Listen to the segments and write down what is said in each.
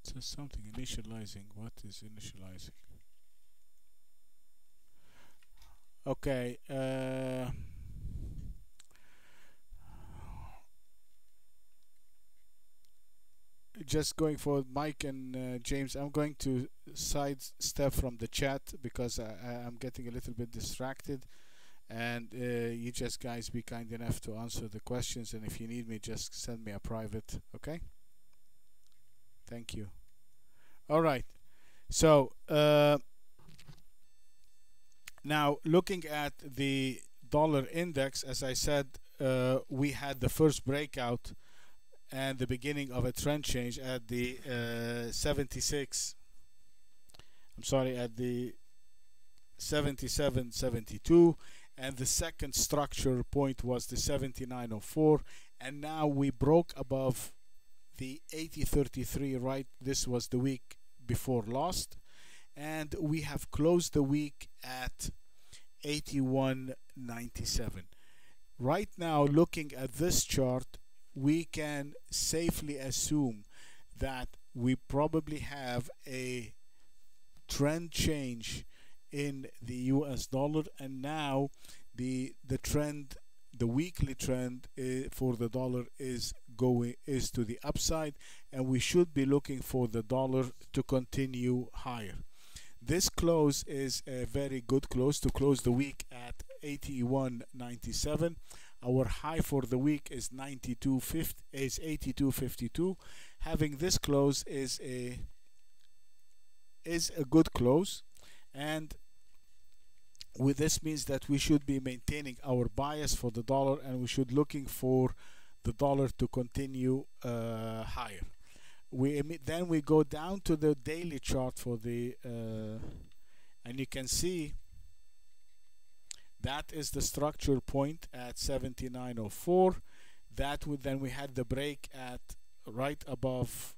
says something initializing. What is initializing? Okay. Just going for Mike and James, I'm going to sidestep from the chat because I'm getting a little bit distracted. And you just guys be kind enough to answer the questions. And if you need me, just send me a private. Okay? Thank you. All right. So now looking at the dollar index, as I said, we had the first breakout and the beginning of a trend change at the 76. I'm sorry, at the 77.72, and the second structure point was the 79.04, and now we broke above the 80.33. Right, this was the week before last, and we have closed the week at 81.97. Right now, looking at this chart, we can safely assume that we probably have a trend change in the US dollar, and now the trend, the weekly trend for the dollar is to the upside, and we should be looking for the dollar to continue higher. This close is a very good close to close the week at 81.97. Our high for the week is 82.52. Having this close is a good close, and with this means that we should be maintaining our bias for the dollar, and we should looking for the dollar to continue higher. Then we go down to the daily chart for the and you can see that is the structure point at 79.04. Then we had the break at right above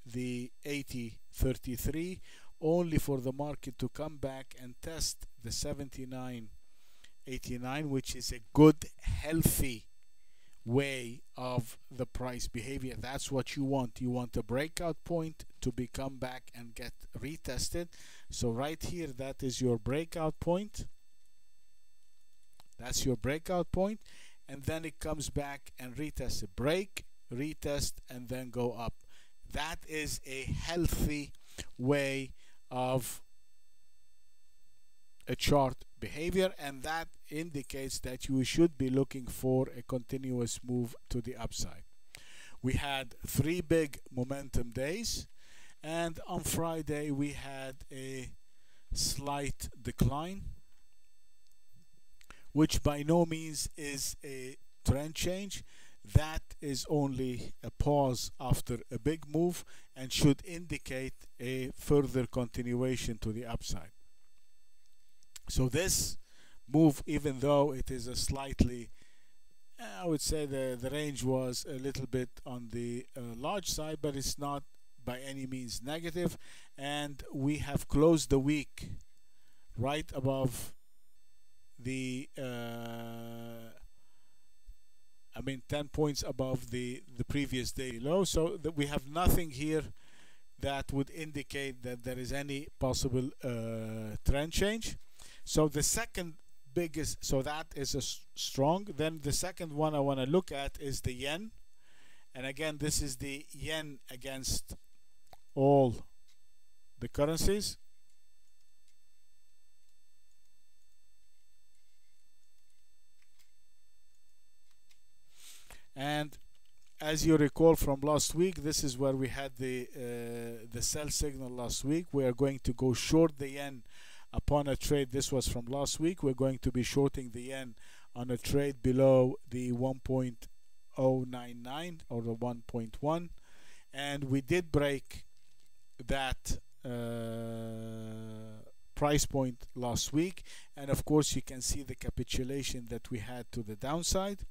the 80.33, only for the market to come back and test the 79.89, which is a good, healthy way of the price behavior. That's what you want. You want a breakout point to come back and get retested. So right here, that is your breakout point. That's your breakout point, and then it comes back and retests it. Break, retest, and then go up. That is a healthy way of a chart behavior, and that indicates that you should be looking for a continuous move to the upside. We had 3 big momentum days, and on Friday we had a slight decline, which by no means is a trend change. That is only a pause after a big move and should indicate a further continuation to the upside. So this move, even though it is a slightly, I would say the range was a little bit on the large side, but it's not by any means negative, and we have closed the week right above the 10 points above the previous daily low, so that we have nothing here that would indicate that there is any possible trend change. So the second biggest, so that is a strong. Then the second one I want to look at is the yen, and again this is the yen against all the currencies. And as you recall from last week, this is where we had the sell signal last week. We are going to go short the yen upon a trade. This was from last week. We're going to be shorting the yen on a trade below the 1.099 or the 1.1, and we did break that price point last week, and of course you can see the capitulation that we had to the downside.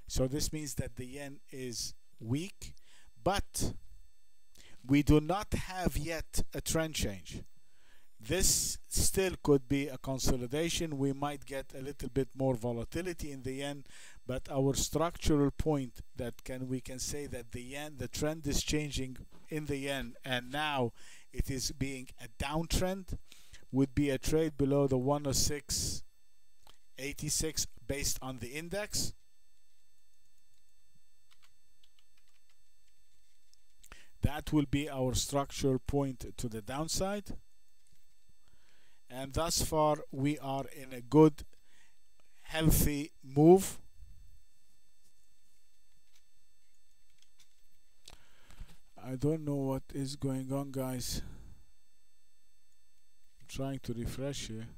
So this means that the yen is weak, but we do not have yet a trend change. This still could be a consolidation. We might get a little bit more volatility in the yen, but our structural point that we can say that the yen, the trend is changing in the yen, and now it is being a downtrend, would be a trade below the 106.86 based on the index. That will be our structural point to the downside. And thus far we are in a good, healthy move. I don't know what is going on, guys. I'm trying to refresh here.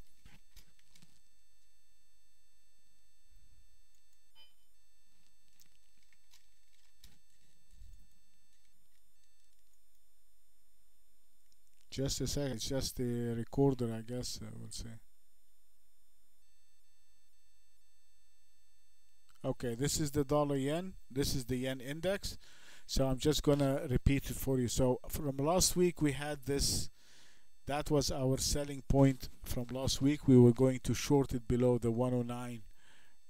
Just a second, it's just the recorder, I guess I will say. Okay, this is the dollar yen, this is the yen index. So I'm just gonna repeat it for you. So from last week we had this, that was our selling point from last week. We were going to short it below the 109,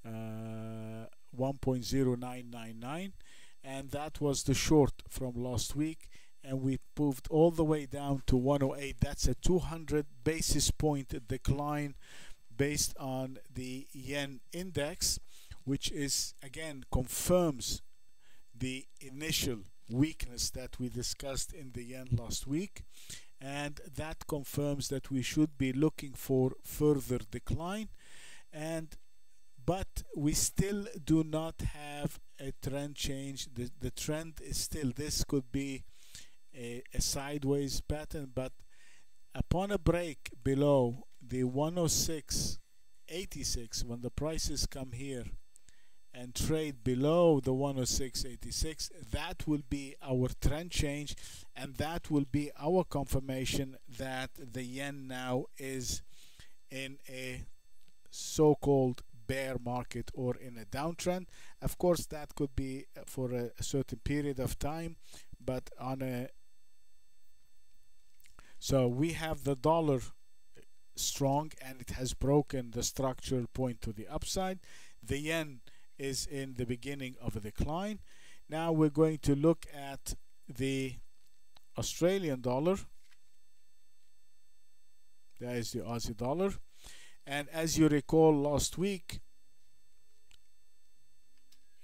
1.0999, and that was the short from last week, and we moved all the way down to 108. That's a 200 basis point decline based on the yen index, which is again confirms the initial weakness that we discussed in the yen last week, and that confirms that we should be looking for further decline. But we still do not have a trend change. The trend is still, this could be a sideways pattern, but upon a break below the 106.86, when the prices come here and trade below the 106.86, that will be our trend change, and that will be our confirmation that the yen now is in a so-called bear market or in a downtrend. Of course, that could be for a certain period of time, but on a, so we have the dollar strong and it has broken the structural point to the upside. The yen is in the beginning of a decline. Now we're going to look at the Australian dollar. That is the Aussie dollar. And as you recall last week,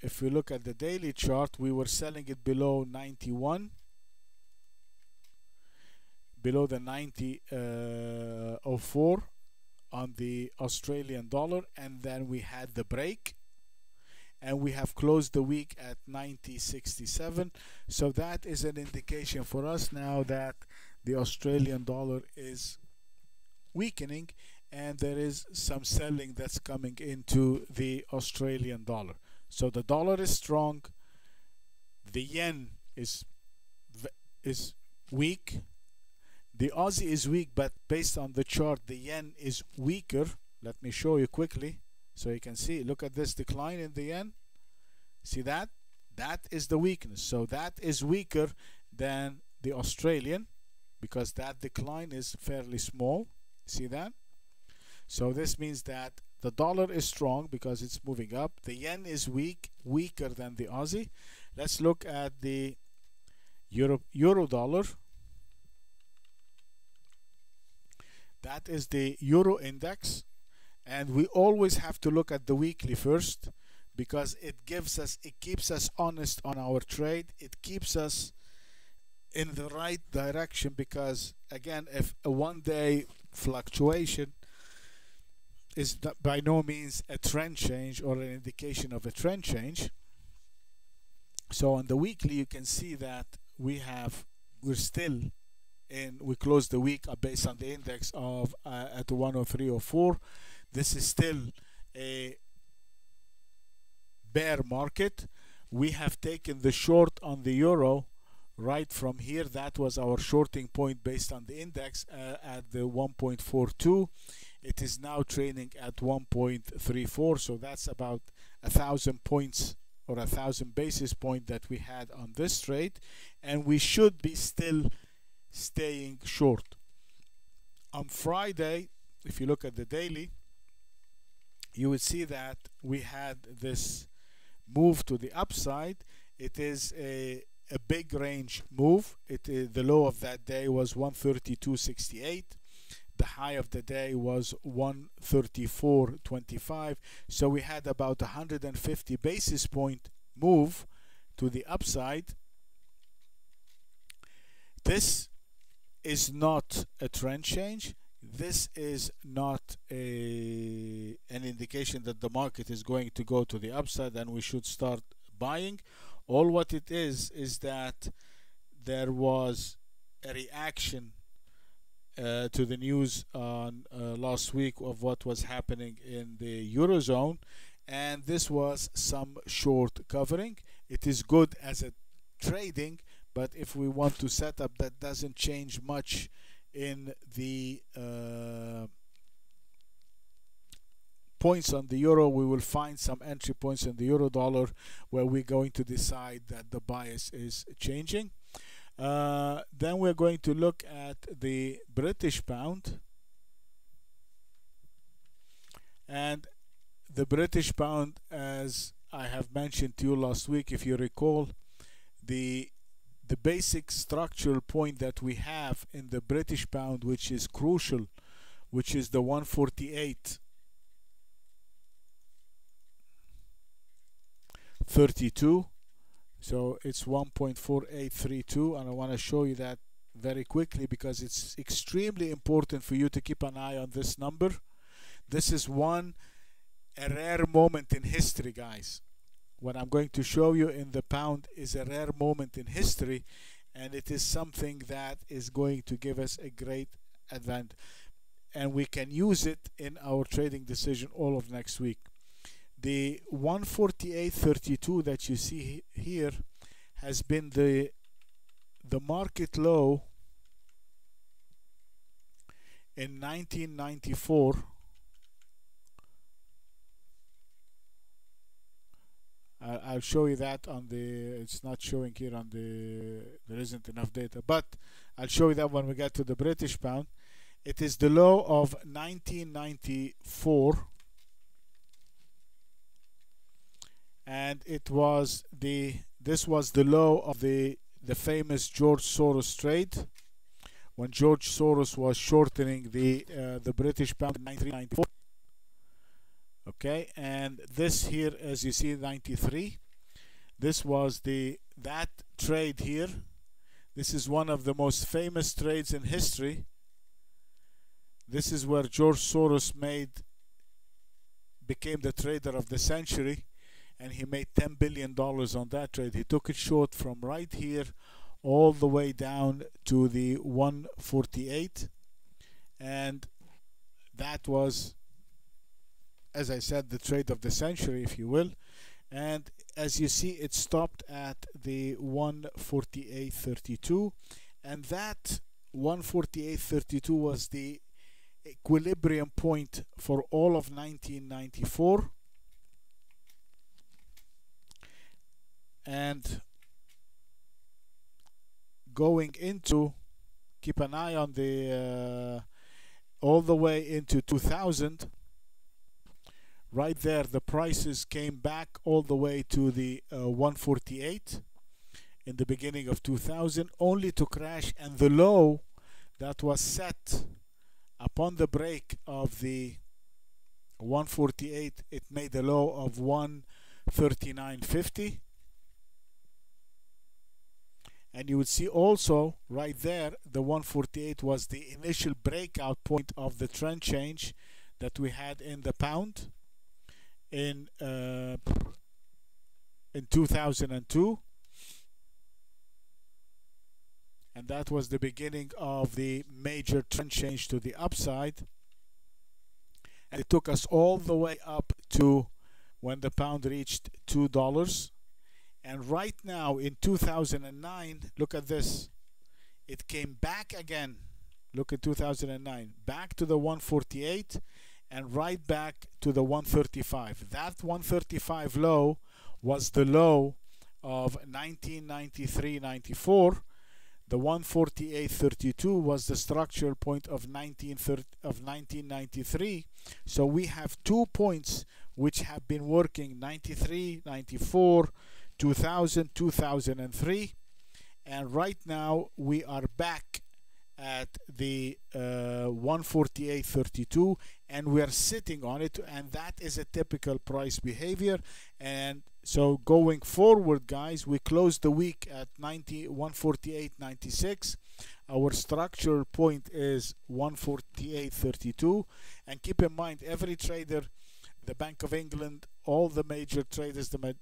if we look at the daily chart, we were selling it below 91, below the 90.04 on the Australian dollar, and then we had the break, and we have closed the week at 90.67. So that is an indication for us now that the Australian dollar is weakening, and there is some selling that's coming into the Australian dollar. So the dollar is strong, the yen is weak, the Aussie is weak, but based on the chart the yen is weaker. Let me show you quickly so you can see. Look at this decline in the yen. See that? That is the weakness. So that is weaker than the Australian because that decline is fairly small. See that? So this means that the dollar is strong because it's moving up. The yen is weak, weaker than the Aussie. Let's look at the euro dollar. That is the euro index, and we always have to look at the weekly first because it gives us, it keeps us honest on our trade. It keeps us in the right direction because again, if a one-day fluctuation is by no means a trend change or an indication of a trend change. So on the weekly you can see that we're still in, we closed the week based on the index of at 103.04. This is still a bear market. We have taken the short on the euro right from here. That was our shorting point based on the index at the 1.42. It is now trading at 1.34, so that's about 1,000 points or 1,000 basis points that we had on this trade, and we should be still staying short. On Friday, if you look at the daily, you would see that we had this move to the upside, it is a big range move. The low of that day was 132.68. The high of the day was 134.25. So we had about 150 basis point move to the upside. This is not a trend change. This is not an indication that the market is going to go to the upside and we should start buying. All what it is that there was a reaction to the news on last week of what was happening in the Eurozone, and this was some short covering. It is good as a trading, but if we want to set up, that doesn't change much in the points on the euro. We will find some entry points in the euro dollar where we're going to decide that the bias is changing. Then we're going to look at the British pound, and the British pound, as I have mentioned to you last week, if you recall, the basic structural point that we have in the British pound, which is crucial, which is the 148.32. So it's 1.4832, and I want to show you that very quickly because it's extremely important for you to keep an eye on this number. This is a rare moment in history, guys. What I'm going to show you in the pound is a rare moment in history, and it is something that is going to give us a great advantage, and we can use it in our trading decision all of next week. The 148.32 that you see here has been the market low in 1994. I'll show you that on the, it's not showing here on the, there isn't enough data, but I'll show you that when we get to the British pound. It is the low of 1994, and this was the low of the famous George Soros trade, when George Soros was shortening the British pound in 1994. Okay, and this here, as you see, 93. This was that trade here. This is one of the most famous trades in history. This is where George Soros became the trader of the century, and he made $10 billion on that trade. He took it short from right here all the way down to the 148, and that was, as I said, the trade of the century, if you will. And as you see, it stopped at the 148.32, and that 148.32 was the equilibrium point for all of 1994. And going into, keep an eye on the all the way into 2000. Right there, the prices came back all the way to the 148 in the beginning of 2000, only to crash, and the low that was set upon the break of the 148, it made a low of 139.50. And you would see also right there, the 148 was the initial breakout point of the trend change that we had in the pound in 2002, and that was the beginning of the major trend change to the upside, and it took us all the way up to when the pound reached $2. And right now in 2009, look at this, it came back again. Look at 2009, back to the 148 and right back to the 135. That 135 low was the low of 1993-94. The 148.32 was the structural point of 1993. So we have 2 points which have been working 93, 94, 2000, 2003, and right now we are back at the 148.32, and we are sitting on it, and that is a typical price behavior. And so going forward, guys, we closed the week at 148.96. Our structure point is 148.32, and keep in mind, every trader, the Bank of England, all the major traders, the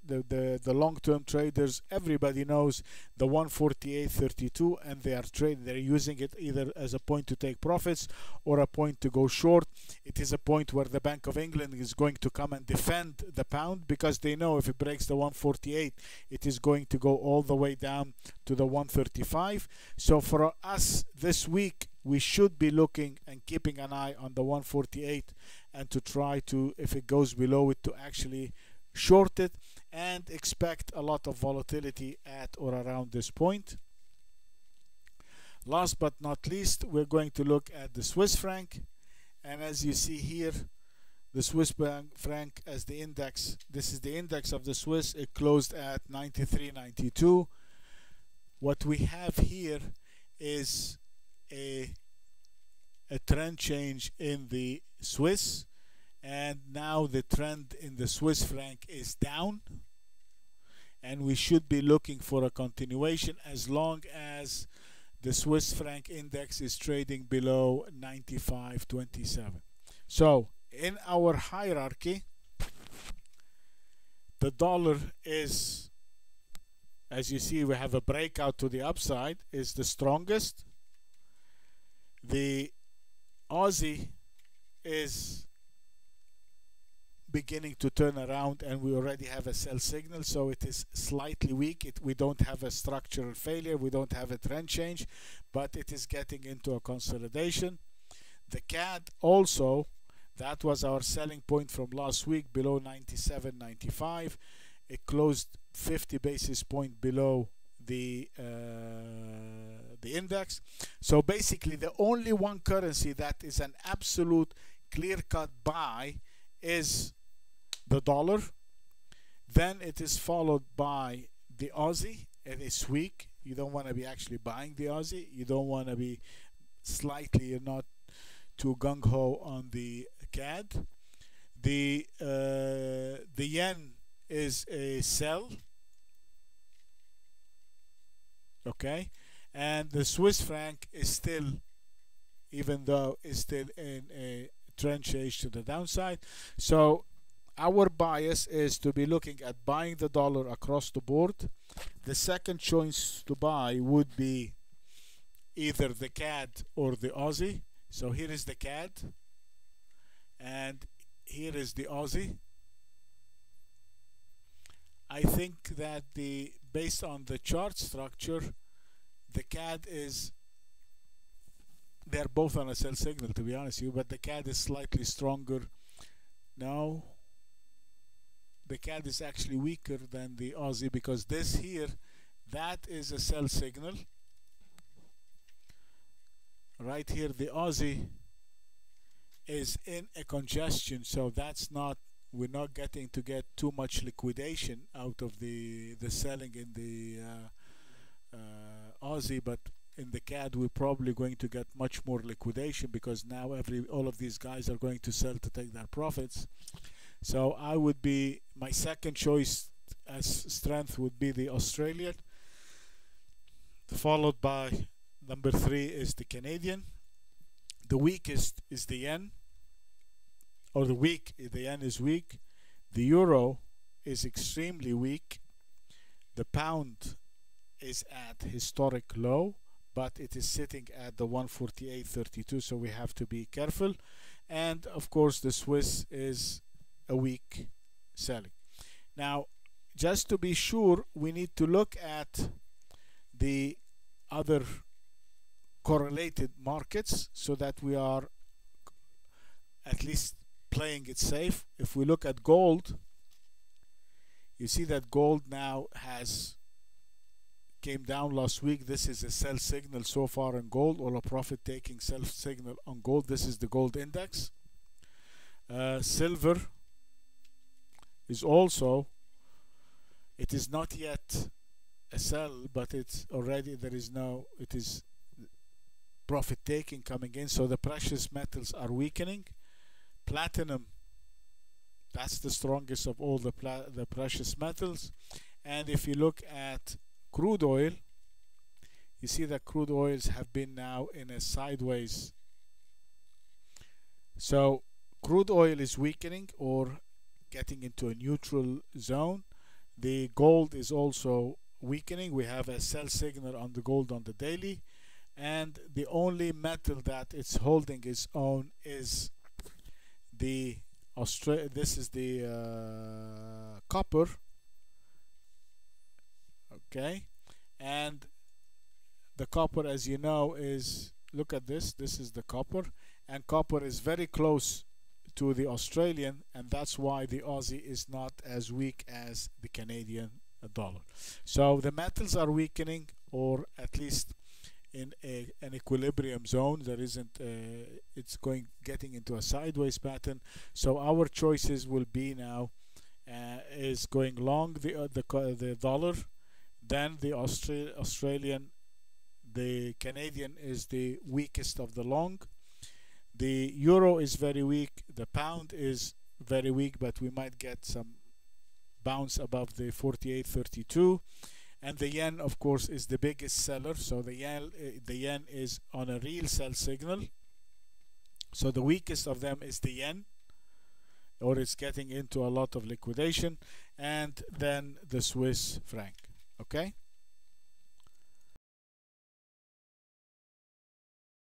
long-term traders, everybody knows the 148.32, and they're using it either as a point to take profits or a point to go short. It is a point where the Bank of England is going to come and defend the pound, because they know if it breaks the 148, it is going to go all the way down to the 135. So for us this week, we should be looking and keeping an eye on the 148, and to try to, if it goes below it, to actually short it and expect a lot of volatility at or around this point. Last but not least, we're going to look at the Swiss franc, and as you see here, the Swiss franc as the index, this is the index of the Swiss. It closed at 93.92. What we have here is a trend change in the Swiss, and now the trend in the Swiss franc is down, and we should be looking for a continuation as long as the Swiss franc index is trading below 95.27. So in our hierarchy, the dollar is, as you see, we have a breakout to the upside, is the strongest. The Aussie is beginning to turn around, and we already have a sell signal, so it is slightly weak. We don't have a structural failure, we don't have a trend change, but it is getting into a consolidation. The CAD also, that was our selling point from last week, below 97.95. It closed 50 basis points below the index. So basically the only one currency that is an absolute clear-cut buy is the dollar. Then it is followed by the Aussie, and it's weak. You don't want to be actually buying the Aussie. You don't want to be slightly, you're not too gung-ho on the CAD. The yen is a sell, okay, and the Swiss franc is still, even though it's still in a trend change to the downside. So our bias is to be looking at buying the dollar across the board. The second choice to buy would be either the CAD or the Aussie. So here is the CAD, and here is the Aussie. I think that based on the chart structure, the CAD is, they're both on a sell signal, to be honest with you, but the CAD is slightly stronger. No, the CAD is actually weaker than the Aussie, because this here, that is a sell signal. Right here, the Aussie is in a congestion, so that's not, we're not getting to get too much liquidation out of the selling in the Aussie, but in the CAD we're probably going to get much more liquidation, because now all of these guys are going to sell to take their profits. So I would be, my second choice as strength would be the Australian, followed by number 3 is the Canadian. The weakest is the yen, or the yen is weak. The euro is extremely weak. The pound is at historic low, but it is sitting at the 148.32, so we have to be careful. And of course the Swiss is a weak selling. Now, just to be sure, we need to look at the other correlated markets so that we are at least playing it safe. If we look at gold, you see that gold now came down last week. This is a sell signal so far on gold, or a profit taking sell signal on gold. This is the gold index. Silver is also, it is not yet a sell, but it's already, there is no, it is profit taking coming in. So the precious metals are weakening. Platinum, that's the strongest of all the precious metals. And if you look at crude oil, you see that crude oils have been now in a sideways. So crude oil is weakening or getting into a neutral zone. The gold is also weakening. We have a sell signal on the gold on the daily, and the only metal that it's holding its own is the this is the copper. Okay, and the copper, as you know, is, look at this, this is the copper, and copper is very close to the Australian, and that's why the Aussie is not as weak as the Canadian dollar. So the metals are weakening, or at least in an equilibrium zone. There isn't it's getting into a sideways pattern. So our choices will be now is going long the dollar, then the Australian. The Canadian is the weakest of the long. The euro is very weak. The pound is very weak, but we might get some bounce above the 48.32. And the yen, of course, is the biggest seller. So the yen is on a real sell signal. So the weakest of them is the yen, or it's getting into a lot of liquidation. And then the Swiss franc. Okay.